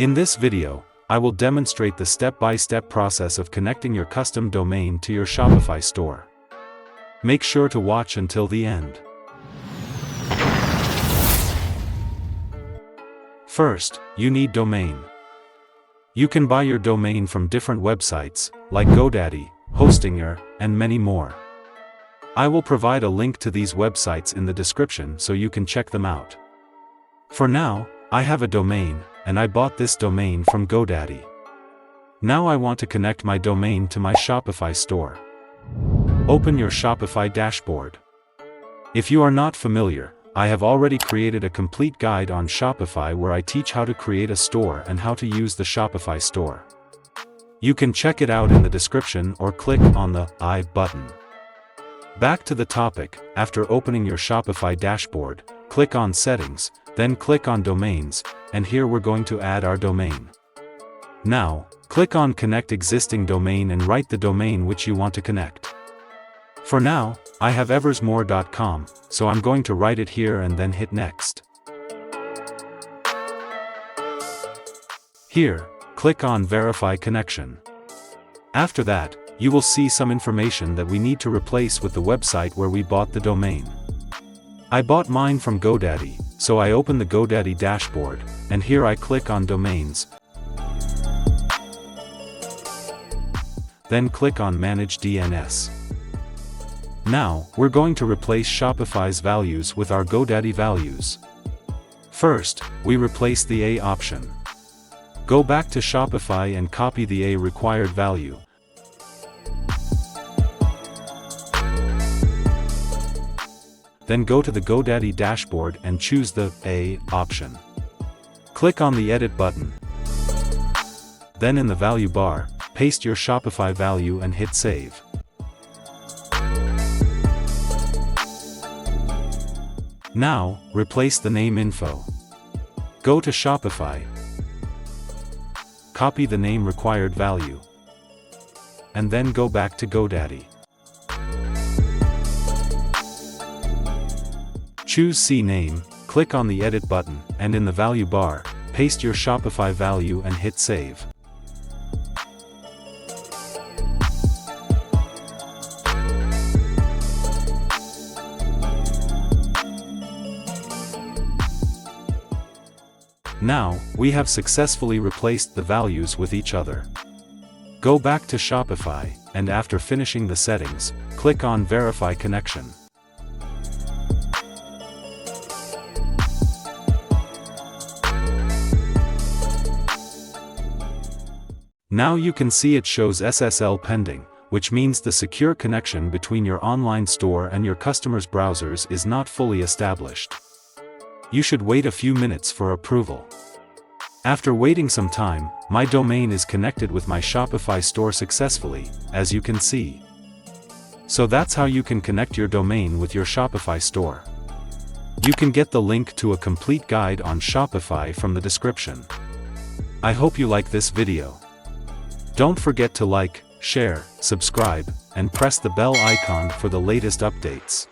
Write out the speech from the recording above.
In this video, I will demonstrate the step-by-step process of connecting your custom domain to your Shopify store. Make sure to watch until the end. First, you need domain. You can buy your domain from different websites, like GoDaddy, Hostinger, and many more. I will provide a link to these websites in the description so you can check them out. For now, I have a domain, and I bought this domain from GoDaddy. Now I want to connect my domain to my Shopify store. Open your Shopify dashboard. If you are not familiar, I have already created a complete guide on Shopify where I teach how to create a store and how to use the Shopify store. You can check it out in the description or click on the I button. Back to the topic, after opening your Shopify dashboard, click on Settings, then click on Domains, and here we're going to add our domain. Now, click on Connect Existing Domain and write the domain which you want to connect. For now, I have eversmore.com, so I'm going to write it here and then hit Next. Here, click on Verify Connection. After that, you will see some information that we need to replace with the website where we bought the domain. I bought mine from GoDaddy, so I open the GoDaddy dashboard, and here I click on Domains. Then click on Manage DNS. Now, we're going to replace Shopify's values with our GoDaddy values. First, we replace the A option. Go back to Shopify and copy the A required value. Then go to the GoDaddy dashboard and choose the A option. Click on the Edit button. Then in the value bar, paste your Shopify value and hit Save. Now, replace the name info. Go to Shopify. Copy the name required value. And then go back to GoDaddy. Choose CNAME, click on the Edit button, and in the value bar, paste your Shopify value and hit Save. Now, we have successfully replaced the values with each other. Go back to Shopify, and after finishing the settings, click on Verify Connection. Now you can see it shows SSL pending, which means the secure connection between your online store and your customers' browsers is not fully established. You should wait a few minutes for approval. After waiting some time, my domain is connected with my Shopify store successfully, as you can see. So that's how you can connect your domain with your Shopify store. You can get the link to a complete guide on Shopify from the description. I hope you like this video. Don't forget to like, share, subscribe, and press the bell icon for the latest updates.